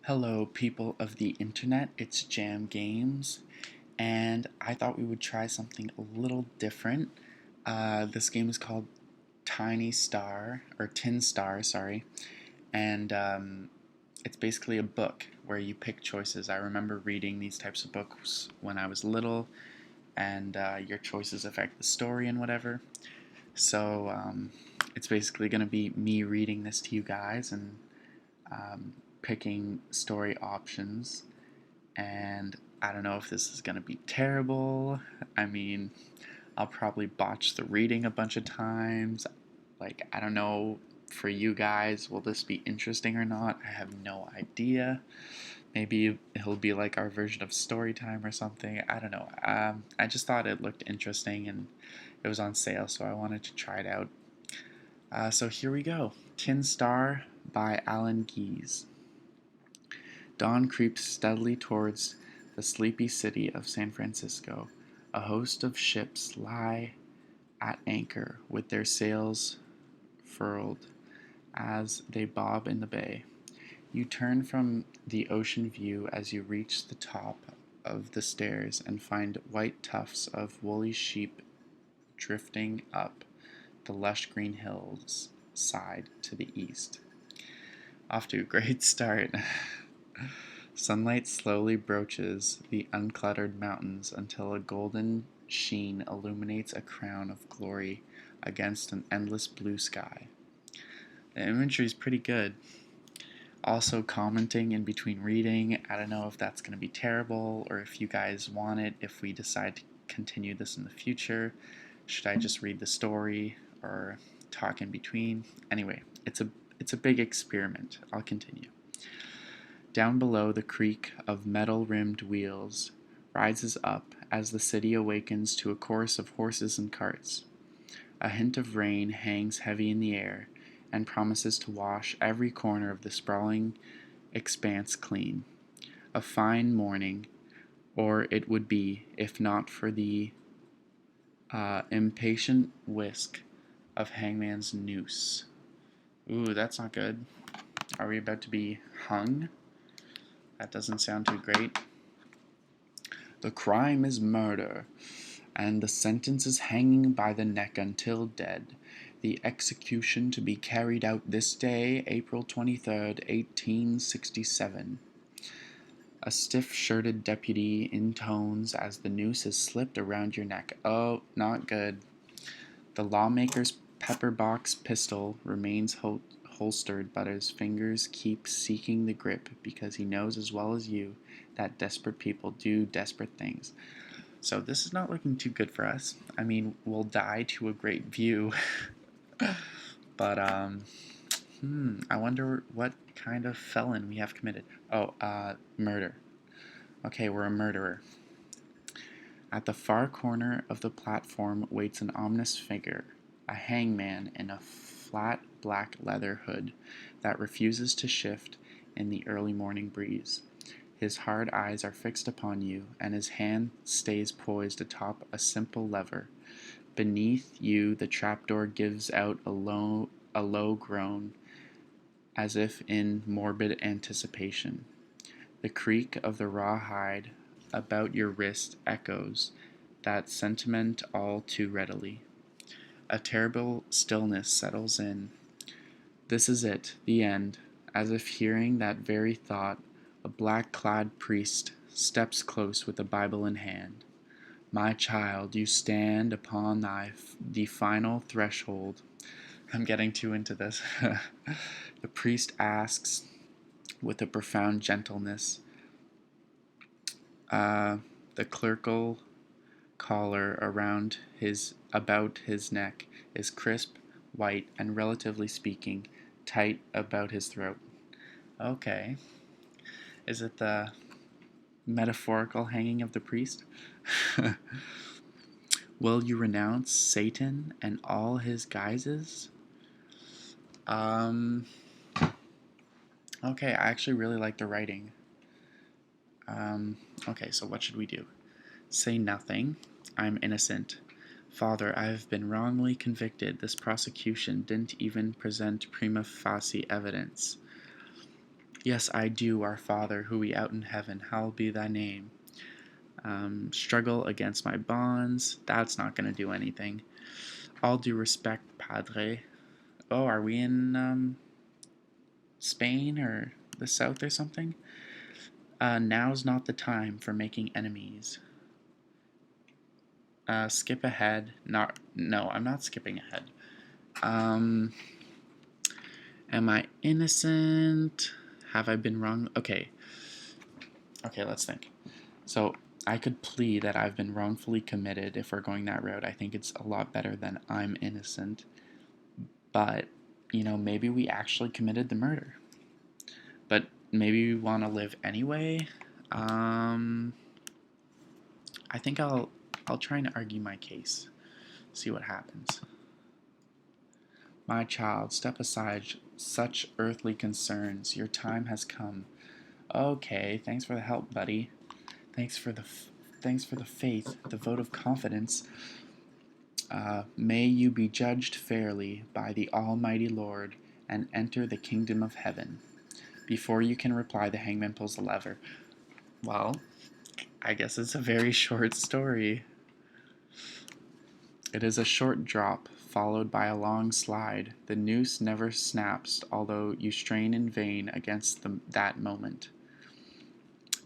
Hello, people of the internet. It's Jam Games, and I thought we would try something a little different. This game is called Tiny Star, or Tin Star, sorry, and it's basically a book where you pick choices. I remember reading these types of books when I was little, and your choices affect the story and whatever. So it's basically going to be me reading this to you guys and um, picking story options, and I don't know if this is going to be terrible. I mean, I'll probably botch the reading a bunch of times. Like, I don't know for you guys, will this be interesting or not? I have no idea. Maybe it'll be like our version of story time or something. I don't know. I just thought it looked interesting and it was on sale, so I wanted to try it out. So here we go. Tin Star by Alan Keyes. Dawn creeps steadily towards the sleepy city of San Francisco. A host of ships lie at anchor with their sails furled as they bob in the bay. You turn from the ocean view as you reach the top of the stairs and find white tufts of woolly sheep drifting up the lush green hills side to the east. Off to a great start. Sunlight slowly broaches the uncluttered mountains until a golden sheen illuminates a crown of glory against an endless blue sky. The imagery is pretty good. Also, commenting in between reading. I don't know if that's going to be terrible or if you guys want it, if we decide to continue this in the future. Should I just read the story or talk in between? Anyway, it's a big experiment. I'll continue. Down below, the creak of metal-rimmed wheels rises up as the city awakens to a chorus of horses and carts. A hint of rain hangs heavy in the air and promises to wash every corner of the sprawling expanse clean. A fine morning, or it would be, if not for the impatient whisk of Hangman's noose. Ooh, that's not good. Are we about to be hung? That doesn't sound too great. The crime is murder, and the sentence is hanging by the neck until dead. The execution to be carried out this day, April 23rd, 1867. A stiff-shirted deputy intones as the noose is slipped around your neck. Oh, not good. The lawmaker's pepper-box pistol remains holstered, but his fingers keep seeking the grip because he knows as well as you that desperate people do desperate things. So this is not looking too good for us. I mean, we'll die to a great view, but I wonder what kind of felon we have committed. Oh, murder. Okay, we're a murderer. At the far corner of the platform waits an ominous figure, a hangman in a flat black leather hood that refuses to shift in the early morning breeze. His hard eyes are fixed upon you, and his hand stays poised atop a simple lever. Beneath you the trapdoor gives out a low groan, as if in morbid anticipation. The creak of the raw hide about your wrist echoes that sentiment all too readily. A terrible stillness settles in. This is it, the end. As if hearing that very thought, a black-clad priest steps close with a Bible in hand. My child, you stand upon the final threshold. I'm getting too into this. The priest asks, with a profound gentleness, the clerical collar about his neck is crisp, white, and relatively speaking, tight about his throat. Okay. Is it the metaphorical hanging of the priest? Will you renounce Satan and all his guises? Okay, I actually really like the writing. Okay, so what should we do? Say nothing. I'm innocent. Father, I have been wrongly convicted. This prosecution didn't even present prima facie evidence. Yes, I do, our Father, who art in heaven, hallowed be thy name. Struggle against my bonds. That's not going to do anything. All due respect, Padre. Oh, are we in Spain or the South or something? Now's not the time for making enemies. Skip ahead. No, I'm not skipping ahead. Um, am I innocent? Have I been wrong? Okay, let's think. So I could plead that I've been wrongfully committed if we're going that route. I think it's a lot better than I'm innocent. But, maybe we actually committed the murder. But maybe we want to live anyway. Um, I think I'll try and argue my case. See what happens. My child, step aside such earthly concerns. Your time has come. Okay, thanks for the help, buddy. Thanks for the thanks for the faith, the vote of confidence. May you be judged fairly by the Almighty Lord and enter the kingdom of heaven. Before you can reply, the hangman pulls the lever. Well, I guess it's a very short story. It is a short drop, followed by a long slide. The noose never snaps, although you strain in vain against that moment.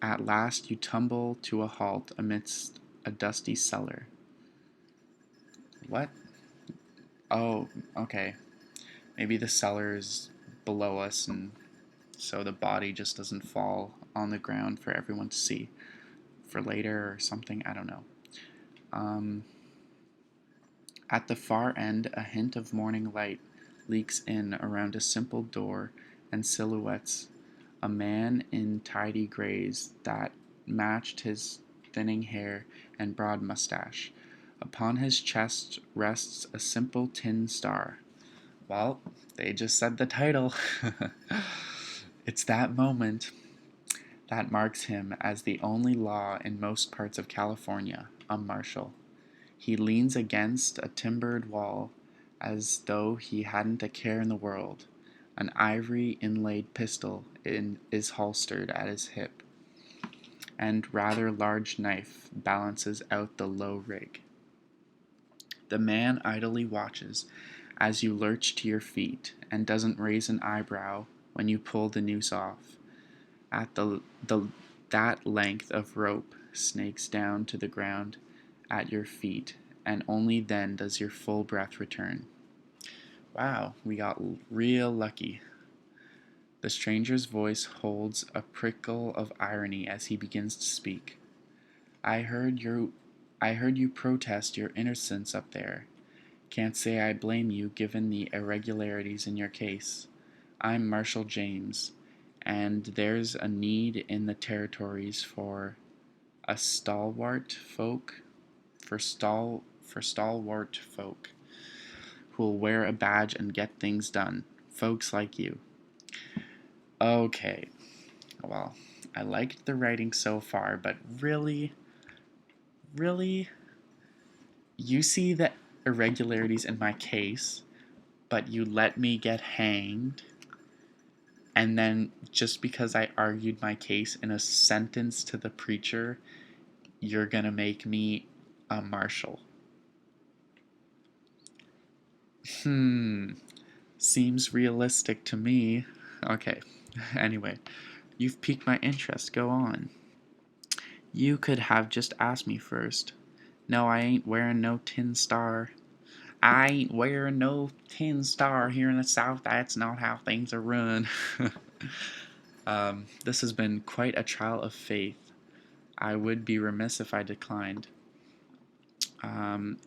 At last you tumble to a halt amidst a dusty cellar. What? Oh, okay. Maybe the cellar is below us, and so the body just doesn't fall on the ground for everyone to see for later or something. I don't know. Um, at the far end, a hint of morning light leaks in around a simple door and silhouettes a man in tidy grays that matched his thinning hair and broad mustache. Upon his chest rests a simple tin star. Well, they just said the title. It's that moment that marks him as the only law in most parts of California, a marshal. He leans against a timbered wall as though he hadn't a care in the world. An ivory inlaid pistol is holstered at his hip, and rather large knife balances out the low rig. The man idly watches as you lurch to your feet and doesn't raise an eyebrow when you pull the noose off. At that length of rope snakes down to the ground at your feet, and only then does your full breath return. Wow, we got real lucky. The stranger's voice holds a prickle of irony as he begins to speak. I heard you protest your innocence up there. Can't say I blame you given the irregularities in your case. I'm Marshal James, and there's a need in the territories for a stalwart folk for stalwart folk who'll wear a badge and get things done. Folks like you. Okay. Well, I liked the writing so far, but really, really, you see the irregularities in my case, but you let me get hanged, and then just because I argued my case in a sentence to the preacher, you're gonna make me a marshal. Seems realistic to me. Okay, anyway, you've piqued my interest. Go on. You could have just asked me first. No, I ain't wearing no tin star. I ain't wearing no tin star here in the South. That's not how things are run. This has been quite a trial of faith. I would be remiss if I declined.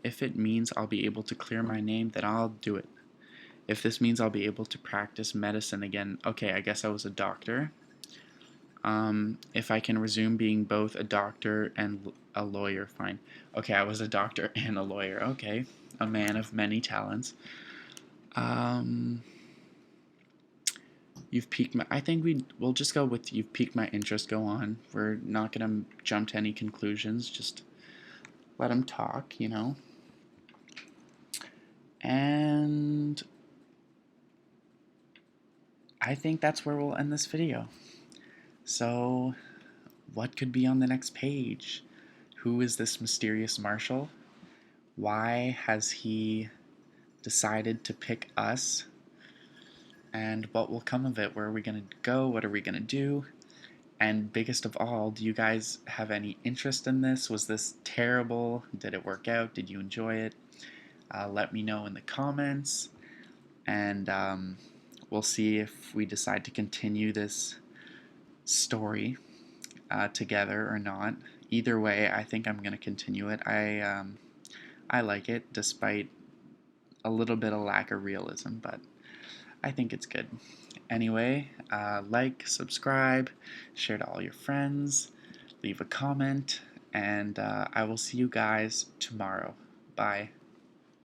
If it means I'll be able to clear my name, then I'll do it. If this means I'll be able to practice medicine again, okay, I guess I was a doctor. If I can resume being both a doctor and a lawyer, fine. Okay, I was a doctor and a lawyer. Okay, a man of many talents. Um, you've piqued my. I think we'll just go with you've piqued my interest. Go on. We're not gonna jump to any conclusions. Just let him talk, And I think that's where we'll end this video. So, what could be on the next page? Who is this mysterious Marshall? Why has he decided to pick us? And what will come of it? Where are we going to go? What are we going to do? And biggest of all, do you guys have any interest in this? Was this terrible? Did it work out? Did you enjoy it? Let me know in the comments, and we'll see if we decide to continue this story together or not. Either way, I think I'm going to continue it. I like it, despite a little bit of lack of realism, but I think it's good. Anyway, like, subscribe, share to all your friends, leave a comment, and I will see you guys tomorrow. Bye.